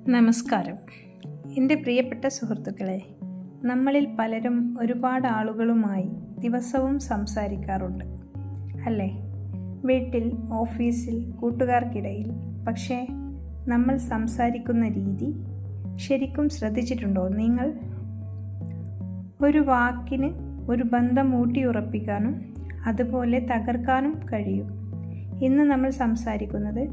നമസ്കാരം. എൻ്റെ പ്രിയപ്പെട്ട സുഹൃത്തുക്കളെ, നമ്മളിൽ പലരും ഒരുപാട് ആളുകളുമായി ദിവസവും സംസാരിക്കാറുണ്ട്, അല്ലേ? വീട്ടിൽ, ഓഫീസിൽ, കൂട്ടുകാർക്കിടയിൽ. പക്ഷേ നമ്മൾ സംസാരിക്കുന്ന രീതി ശരിക്കും ശ്രദ്ധിച്ചിട്ടുണ്ടോ നിങ്ങൾ? ഒരു വാക്കിന് ഒരു ബന്ധം ഊട്ടിയുറപ്പിക്കാനും അതുപോലെ തകർക്കാനും കഴിയും. ഇന്ന് നമ്മൾ സംസാരിക്കുന്നത്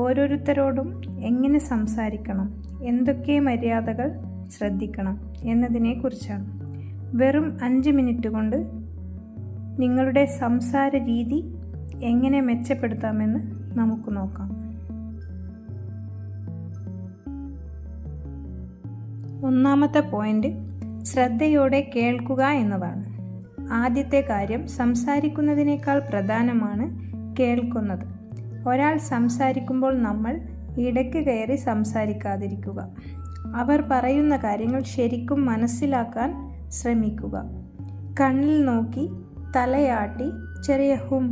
ഓരോരുത്തരോടും എങ്ങനെ സംസാരിക്കണം, എന്തൊക്കെ മര്യാദകൾ ശ്രദ്ധിക്കണം എന്നതിനെക്കുറിച്ചാണ്. വെറും 5 മിനിറ്റ് കൊണ്ട് നിങ്ങളുടെ സംസാര രീതി എങ്ങനെ മെച്ചപ്പെടുത്താമെന്ന് നമുക്ക് നോക്കാം. ഒന്നാമത്തെ പോയിന്റ് ശ്രദ്ധയോടെ കേൾക്കുക എന്നതാണ്. ആദ്യത്തെ കാര്യം, സംസാരിക്കുന്നതിനേക്കാൾ പ്രധാനമാണ് കേൾക്കുന്നത്. ഒരാൾ സംസാരിക്കുമ്പോൾ നമ്മൾ ഇടയ്ക്ക് കയറി സംസാരിക്കാതിരിക്കുക. അവർ പറയുന്ന കാര്യങ്ങൾ ശരിക്കും മനസ്സിലാക്കാൻ ശ്രമിക്കുക. കണ്ണിൽ നോക്കി, തലയാട്ടി, ചെറിയ ഹും,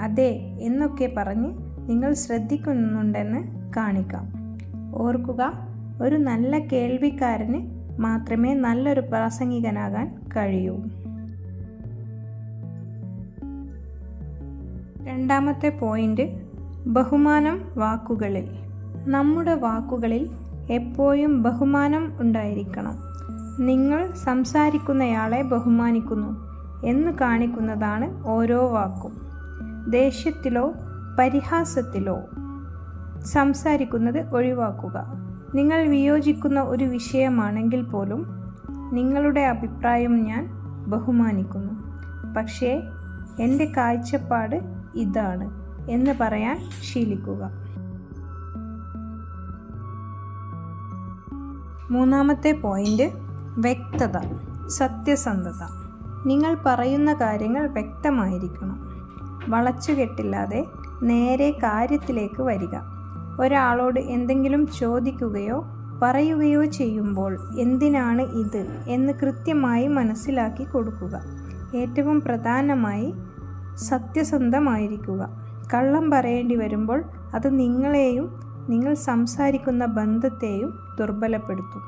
അതെ എന്നൊക്കെ പറഞ്ഞ് നിങ്ങൾ ശ്രദ്ധിക്കുന്നുണ്ടെന്ന് കാണിക്കാം. ഓർക്കുക, ഒരു നല്ല കേൾവിക്കാരന് മാത്രമേ നല്ലൊരു പ്രാസംഗികനാകാൻ കഴിയൂ. രണ്ടാമത്തെ പോയിന്റ്, ബഹുമാനം വാക്കുകളിൽ. നമ്മുടെ വാക്കുകളിൽ എപ്പോഴും ബഹുമാനം ഉണ്ടായിരിക്കണം. നിങ്ങൾ സംസാരിക്കുന്നയാളെ ബഹുമാനിക്കുന്നു എന്ന് കാണിക്കുന്നതാണ് ഓരോ വാക്കും. ദേഷ്യത്തിലോ പരിഹാസത്തിലോ സംസാരിക്കുന്നത് ഒഴിവാക്കുക. നിങ്ങൾ വിയോജിക്കുന്ന ഒരു വിഷയമാണെങ്കിൽ പോലും നിങ്ങളുടെ അഭിപ്രായം ഞാൻ ബഹുമാനിക്കുന്നു, പക്ഷേ എൻ്റെ കാഴ്ചപ്പാട് ഇതാണ് എന്ന് പറയാൻ ശീലിക്കുക. മൂന്നാമത്തെ പോയിന്റ്, വ്യക്തത, സത്യസന്ധത. നിങ്ങൾ പറയുന്ന കാര്യങ്ങൾ വ്യക്തമായിരിക്കണം. വളച്ചുകെട്ടില്ലാതെ നേരെ കാര്യത്തിലേക്ക് വരിക. ഒരാളോട് എന്തെങ്കിലും ചോദിക്കുകയോ പറയുകയോ ചെയ്യുമ്പോൾ എന്തിനാണ് ഇത് എന്ന് കൃത്യമായി മനസ്സിലാക്കി കൊടുക്കുക. ഏറ്റവും പ്രധാനമായി സത്യസന്ധമായിരിക്കുക. കള്ളം പറയേണ്ടി വരുമ്പോൾ അത് നിങ്ങളെയും നിങ്ങൾ സംസാരിക്കുന്ന ബന്ധത്തെയും ദുർബലപ്പെടുത്തും.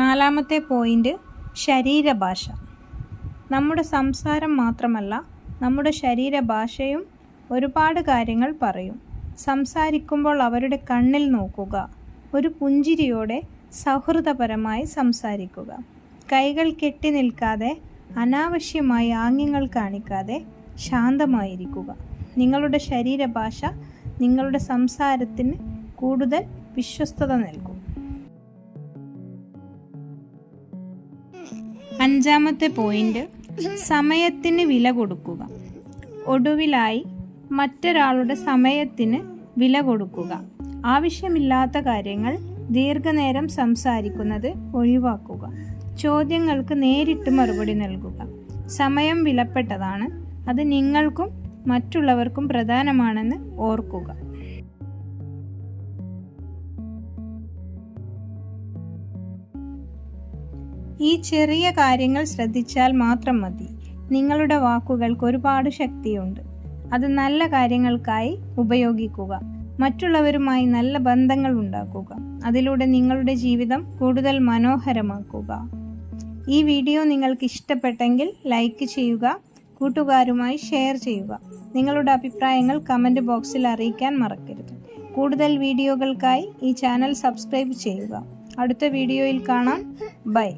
നാലാമത്തെ പോയിന്റ്, ശരീരഭാഷ. നമ്മുടെ സംസാരം മാത്രമല്ല, നമ്മുടെ ശരീരഭാഷയും ഒരുപാട് കാര്യങ്ങൾ പറയും. സംസാരിക്കുമ്പോൾ അവരുടെ കണ്ണിൽ നോക്കുക. ഒരു പുഞ്ചിരിയോടെ സൗഹൃദപരമായി സംസാരിക്കുക. കൈകൾ കെട്ടി നിൽക്കാതെ, അനാവശ്യമായി ആംഗ്യങ്ങൾ കാണിക്കാതെ ശാന്തമായിരിക്കുക. നിങ്ങളുടെ ശരീരഭാഷ നിങ്ങളുടെ സംസാരത്തിന് കൂടുതൽ വിശ്വസ്തത നൽകും. അഞ്ചാമത്തെ പോയിന്റ്, സമയത്തിന് വില കൊടുക്കുക. ഒടുവിലായി, മറ്റൊരാളുടെ സമയത്തിന് വില കൊടുക്കുക. ആവശ്യമില്ലാത്ത കാര്യങ്ങൾ ദീർഘനേരം സംസാരിക്കുന്നത് ഒഴിവാക്കുക. ചോദ്യങ്ങൾക്ക് നേരിട്ട് മറുപടി നൽകുക. സമയം വിലപ്പെട്ടതാണ്. അത് നിങ്ങൾക്കും മറ്റുള്ളവർക്കും പ്രധാനമാണെന്ന് ഓർക്കുക. ഈ ചെറിയ കാര്യങ്ങൾ ശ്രദ്ധിച്ചാൽ മാത്രം മതി. നിങ്ങളുടെ വാക്കുകൾക്ക് ഒരുപാട് ശക്തിയുണ്ട്. അത് നല്ല കാര്യങ്ങൾക്കായി ഉപയോഗിക്കുക. മറ്റുള്ളവരുമായി നല്ല ബന്ധങ്ങൾ ഉണ്ടാക്കുക. അതിലൂടെ നിങ്ങളുടെ ജീവിതം കൂടുതൽ മനോഹരമാക്കുക. ഈ വീഡിയോ നിങ്ങൾക്ക് ഇഷ്ടപ്പെട്ടെങ്കിൽ ലൈക്ക് ചെയ്യുക, കൂട്ടുകാരുമായി ഷെയർ ചെയ്യുക. നിങ്ങളുടെ അഭിപ്രായങ്ങൾ കമൻറ്റ് ബോക്സിൽ അറിയിക്കാൻ മറക്കരുത്. കൂടുതൽ വീഡിയോകൾക്കായി ഈ ചാനൽ സബ്സ്ക്രൈബ് ചെയ്യുക. അടുത്ത വീഡിയോയിൽ കാണാം. ബൈ.